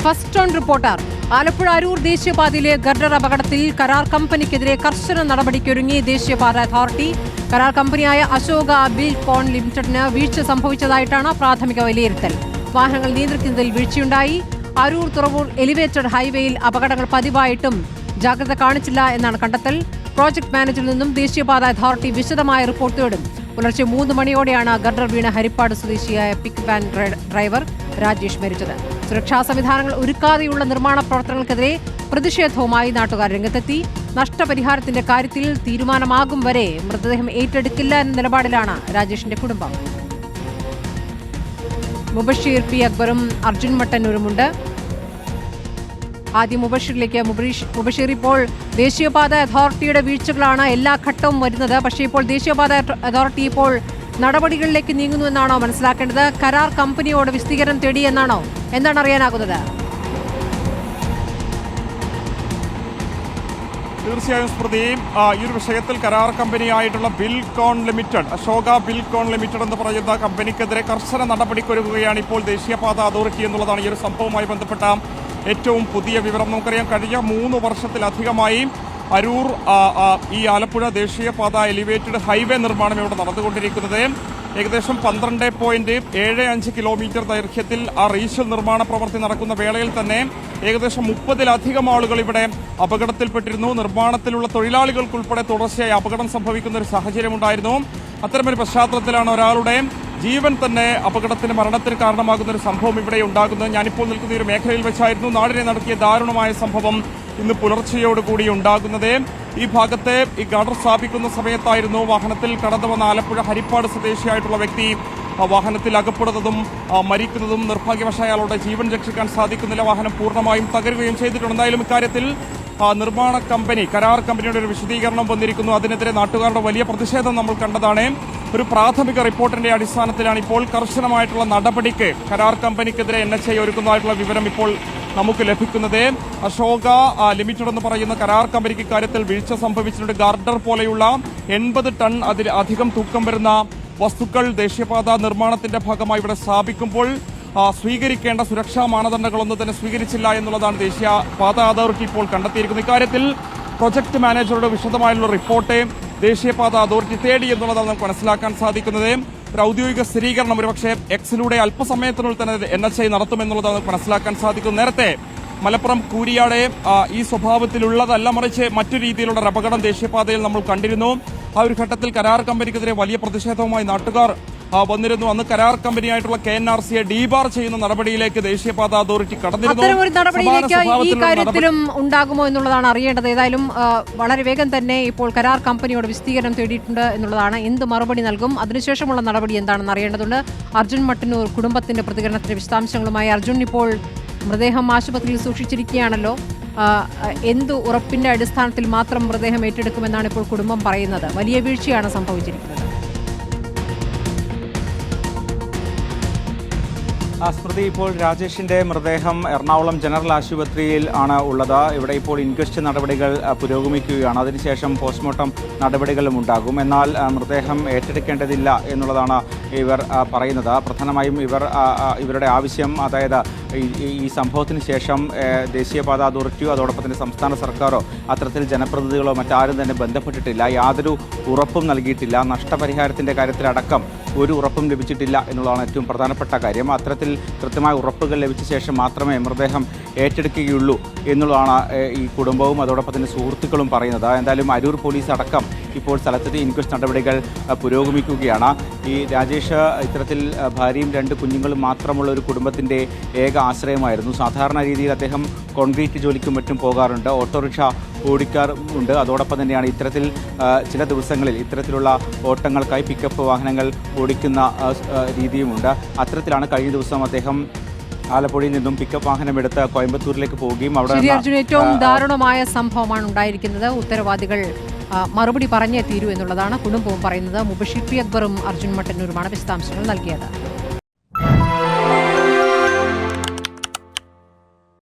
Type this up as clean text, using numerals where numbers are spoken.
First on reporter. Alappuzha Aroor ദേശീയപാതയിലെ girder അപകടത്തിൽ കരാർ കമ്പനിക്കെതിരെ കർശന നടപടിക്കൊരുങ്ങി ദേശീയപാത അതോറിറ്റി. കരാർ കമ്പനിയായ അശോക ബിൽകോൺ ലിമിറ്റഡിന് വീഴ്ച സംഭവിച്ചതായിട്ടാണ് പ്രാഥമിക വിലയിരുത്തൽ. വാഹനങ്ങൾ നിയന്ത്രിക്കുന്നതിൽ വീഴ്ചയുണ്ടായി. അരൂർ തുറവൂർ എലിവേറ്റഡ് ഹൈവേയിൽ അപകടങ്ങൾ പതിവായിട്ടും ജാഗ്രത കാണിച്ചില്ല എന്നാണ് കണ്ടെത്തൽ. പ്രോജക്ട് മാനേജറിൽ നിന്നും ദേശീയപാത അതോറിറ്റി വിശദമായ റിപ്പോർട്ട് തേടും. പുലർച്ചെ 3 മണിയോടെയാണ് ഗർഡർ വീണ ഹരിപ്പാട് സ്വദേശിയായ പിക്ക് വാൻ ഡ്രൈവർ രാജേഷ് മരിച്ചത്. സുരക്ഷാ സംവിധാനങ്ങൾ ഒരുക്കാതെയുള്ള നിർമ്മാണ പ്രവർത്തനങ്ങൾക്കെതിരെ പ്രതിഷേധവുമായി നാട്ടുകാർ രംഗത്തെത്തി. നഷ്ടപരിഹാരത്തിന്റെ കാര്യത്തിൽ തീരുമാനമാകും വരെ മൃതദേഹം ഏറ്റെടുക്കില്ല എന്ന നിലപാടിലാണ് രാജേഷിന്റെ കുടുംബം. മുബഷീർ പി അക്ബറും അർജുൻ മട്ടന്നൂരുമുണ്ട്. ആദ്യം മുബഷീറിലേക്ക്. മുബഷീർ, ഇപ്പോൾ ദേശീയപാത അതോറിറ്റിയുടെ വീഴ്ചകളാണ് എല്ലാ ഘട്ടവും വരുന്നത്. പക്ഷേ ഇപ്പോൾ ദേശീയപാത അതോറിറ്റി ഇപ്പോൾ നടപടികളിലേക്ക് നീങ്ങുന്നു എന്നാണോ മനസ്സിലാക്കേണ്ടത്? കരാർ കമ്പനിയോട് വിശദീകരണം തേടി എന്നാണോ? എന്താണ് അറിയാനാകുന്നത്? തീർച്ചയായും സ്മൃതി, ഈ ഒരു വിഷയത്തിൽ കരാർ കമ്പനിയായിട്ടുള്ള ബിൽകോൺ ലിമിറ്റഡ്, അശോക ബിൽകോൺ ലിമിറ്റഡ് എന്ന് പറയുന്ന കമ്പനിക്കെതിരെ കർശന നടപടിക്കൊരുങ്ങുകയാണ് ഇപ്പോൾ ദേശീയപാത അതോറിറ്റി എന്നുള്ളതാണ് ഈ ഒരു സംഭവവുമായി ബന്ധപ്പെട്ട ഏറ്റവും പുതിയ വിവരം. നമുക്കറിയാം, കഴിഞ്ഞ 3 വർഷത്തിലധികമായി അരൂർ ഈ ആലപ്പുഴ ദേശീയപാത എലിവേറ്റഡ് ഹൈവേ നിർമ്മാണം ഇവിടെ നടന്നുകൊണ്ടിരിക്കുന്നത്. ഏകദേശം 12.75 കിലോമീറ്റർ ദൈർഘ്യത്തിൽ ആ റീഷൽ നിർമ്മാണ പ്രവൃത്തി നടക്കുന്ന വേളയിൽ തന്നെ ഏകദേശം 30-ലധികം ആളുകൾ ഇവിടെ അപകടത്തിൽപ്പെട്ടിരുന്നു. നിർമ്മാണത്തിലുള്ള തൊഴിലാളികൾക്കുൾപ്പെടെ തുടർച്ചയായി അപകടം സംഭവിക്കുന്ന ഒരു സാഹചര്യമുണ്ടായിരുന്നു. അത്തരമൊരു പശ്ചാത്തലത്തിലാണ് ഒരാളുടെ ജീവൻ തന്നെ അപകടത്തിന് മരണത്തിന് കാരണമാകുന്ന ഒരു സംഭവം ഇവിടെ ഉണ്ടാകുന്നത്. ഞാനിപ്പോൾ നിൽക്കുന്ന ഒരു മേഖലയിൽ വെച്ചായിരുന്നു നാടിനെ നടത്തിയ ദാരുണമായ സംഭവം ഇന്ന് പുലർച്ചയോടുകൂടി ഉണ്ടാകുന്നത്. ഈ ഭാഗത്തെ ഈ ഗാർഡർ സ്ഥാപിക്കുന്ന സമയത്തായിരുന്നു വാഹനത്തിൽ കടന്നു വന്ന ആലപ്പുഴ ഹരിപ്പാട് സ്വദേശിയായിട്ടുള്ള വ്യക്തി വാഹനത്തിൽ അകപ്പെടുന്നതും മരിക്കുന്നതും. നിർഭാഗ്യവശാൽ അയാളുടെ ജീവൻ രക്ഷിക്കാൻ സാധിക്കുന്നില്ല. വാഹനം പൂർണ്ണമായും തകരുകയും ചെയ്തിട്ടുണ്ട്. എന്തായാലും ഇക്കാര്യത്തിൽ നിർമ്മാണ കമ്പനി, കരാർ കമ്പനിയുടെ ഒരു വിശദീകരണം വന്നിരിക്കുന്നു. അതിനെതിരെ നാട്ടുകാരുടെ വലിയ പ്രതിഷേധം നമ്മൾ കണ്ടതാണ്. ഒരു പ്രാഥമിക റിപ്പോർട്ടിന്റെ അടിസ്ഥാനത്തിലാണ് ഇപ്പോൾ കർശനമായിട്ടുള്ള നടപടിക്ക് കരാർ കമ്പനിക്കെതിരെ NHA ഒരുക്കുന്നതായിട്ടുള്ള വിവരം ഇപ്പോൾ നമുക്ക് ലഭിക്കുന്നത്. അശോക ലിമിറ്റഡ് എന്ന് പറയുന്ന കരാർ കമ്പനിക്ക് ഇക്കാര്യത്തിൽ വീഴ്ച സംഭവിച്ചിട്ടുണ്ട്. ഗാർഡർ പോലെയുള്ള 80 ടൺ അതിൽ അധികം തൂക്കം വരുന്ന വസ്തുക്കൾ ദേശീയപാത നിർമ്മാണത്തിന്റെ ഭാഗമായി ഇവിടെ സ്ഥാപിക്കുമ്പോൾ സ്വീകരിക്കേണ്ട സുരക്ഷാ മാനദണ്ഡങ്ങളൊന്നും തന്നെ സ്വീകരിച്ചില്ല എന്നുള്ളതാണ് ദേശീയപാത അതോറിറ്റി ഇപ്പോൾ കണ്ടെത്തിയിരിക്കുന്നത്. ഇക്കാര്യത്തിൽ പ്രൊജക്ട് മാനേജറുടെ വിശദമായുള്ള റിപ്പോർട്ട് ദേശീയപാത അതോറിറ്റി തേടി എന്നുള്ളതാണ് നമുക്ക് മനസ്സിലാക്കാൻ സാധിക്കുന്നത്. ഒരു ഔദ്യോഗിക സ്ഥിരീകരണം ഒരുപക്ഷെ എക്സിലൂടെ അല്പസമയത്തിനുള്ളിൽ തന്നെ NHA നടത്തുമെന്നുള്ളതാണ് നമുക്ക് മനസ്സിലാക്കാൻ സാധിക്കുന്നത്. നേരത്തെ മലപ്പുറം കൂരിയാടെ ഈ സ്വഭാവത്തിലുള്ളതല്ല, മറിച്ച് മറ്റു രീതിയിലുള്ള ഒരു അപകടം ദേശീയപാതയിൽ നമ്മൾ കണ്ടിരുന്നു. ആ ഒരു ഘട്ടത്തിൽ കരാർ കമ്പനിക്കെതിരെ വലിയ പ്രതിഷേധവുമായി നാട്ടുകാർ വന്നിരുന്നു. അന്ന് കരാർ കമ്പനിയായിട്ടുള്ള KNRCയെ ഡീബാർ ചെയ്യുന്ന നടപടിയിലേക്ക് ദേശീയപാത അതോറിറ്റി കടന്നിരുന്നു. ഈ കാര്യത്തിലും ഉണ്ടാകുമോ എന്നുള്ളതാണ് അറിയേണ്ടത്. ഏതായാലും വളരെ വേഗം തന്നെ ഇപ്പോൾ കരാർ കമ്പനിയോട് വിശദീകരണം തേടിയിട്ടുണ്ട് എന്നുള്ളതാണ്. എന്ത് മറുപടി നൽകും, അതിനുശേഷമുള്ള നടപടി എന്താണെന്ന് അറിയേണ്ടതുണ്ട്. അർജുൻ മട്ടന്നൂർ കുടുംബത്തിന്റെ പ്രതികരണത്തിന്റെ വിശദാംശങ്ങളുമായി. അർജുൻ, ഇപ്പോൾ മൃതദേഹം ആശുപത്രിയിൽ സൂക്ഷിച്ചിരിക്കുകയാണല്ലോ. എന്ത് ഉറപ്പിന്റെ അടിസ്ഥാനത്തിൽ മാത്രം മൃതദേഹം ഏറ്റെടുക്കുമെന്നാണ് ഇപ്പോൾ കുടുംബം പറയുന്നത്? വലിയ വീഴ്ചയാണ് സംഭവിച്ചിരിക്കുന്നത്. സ്മൃതി, ഇപ്പോൾ രാജേഷിന്റെ മൃതദേഹം എറണാകുളം ജനറൽ ആശുപത്രിയിൽ ആണ് ഉള്ളത്. ഇവിടെ ഇപ്പോൾ ഇൻക്വസ്റ്റ് നടപടികൾ പുരോഗമിക്കുകയാണ്. അതിനുശേഷം പോസ്റ്റ്മോർട്ടം നടപടികളും ഉണ്ടാകും. എന്നാൽ മൃതദേഹം ഏറ്റെടുക്കേണ്ടതില്ല എന്നുള്ളതാണ് ഇവർ പറയുന്നത്. പ്രധാനമായും ഇവരുടെ ആവശ്യം, അതായത് ഈ സംഭവത്തിന് ശേഷം ദേശീയപാത അതോറിറ്റിയോ അതോടൊപ്പം തന്നെ സംസ്ഥാന സർക്കാരോ അത്തരത്തിൽ ജനപ്രതിനിധികളോ മറ്റാരും തന്നെ ബന്ധപ്പെട്ടിട്ടില്ല. യാതൊരു ഉറപ്പും നൽകിയിട്ടില്ല. നഷ്ടപരിഹാരത്തിൻ്റെ കാര്യത്തിലടക്കം ഒരു ഉറപ്പും ലഭിച്ചിട്ടില്ല എന്നുള്ളതാണ് ഏറ്റവും പ്രധാനപ്പെട്ട കാര്യം. അത്തരത്തിൽ കൃത്യമായ ഉറപ്പുകൾ ലഭിച്ച ശേഷം മാത്രമേ മൃതദേഹം ഏറ്റെടുക്കുകയുള്ളൂ എന്നുള്ളതാണ് ഈ കുടുംബവും അതോടൊപ്പം തന്നെ സുഹൃത്തുക്കളും പറയുന്നത്. എന്തായാലും അരൂർ പോലീസ് അടക്കം ഇപ്പോൾ സ്ഥലത്തെത്തി ഇൻക്വസ്റ്റ് നടപടികൾ പുരോഗമിക്കുകയാണ്. ഈ രാജേഷ് ഇത്തരത്തിൽ ഭാര്യയും 2 കുഞ്ഞുങ്ങളും മാത്രമുള്ള ഒരു കുടുംബത്തിൻ്റെ ഏക ആശ്രയമായിരുന്നു. സാധാരണ രീതിയിൽ അദ്ദേഹം കോൺക്രീറ്റ് ജോലിക്കും മറ്റും പോകാറുണ്ട്, ഓട്ടോറിക്ഷ ഓടിക്കാറുണ്ട്. അതോടൊപ്പം തന്നെയാണ് ഇത്തരത്തിൽ ചില ദിവസങ്ങളിൽ ഇത്തരത്തിലുള്ള ഓട്ടങ്ങൾക്കായി പിക്കപ്പ് വാഹനങ്ങൾ ഓടിക്കുന്ന രീതിയുമുണ്ട്. അത്തരത്തിലാണ് കഴിഞ്ഞ ദിവസം അദ്ദേഹം ആലപ്പുഴയിൽ നിന്നും പിക്കപ്പ് വാഹനം എടുത്ത് കോയമ്പത്തൂരിലേക്ക് പോവുകയും അവിടെ ഏറ്റവും ദാരുണമായ സംഭവമാണ് ഉണ്ടായിരിക്കുന്നത്. ഉത്തരവാദികൾ മറുപടി പറഞ്ഞേ തീരൂ എന്നുള്ളതാണ് കുടുംബവും പറയുന്നത്. മുബഷീർ പി അക്ബറും അർജുൻ മട്ടന്നൂരുമാണ് വിശദാംശങ്ങൾ നൽകിയത്.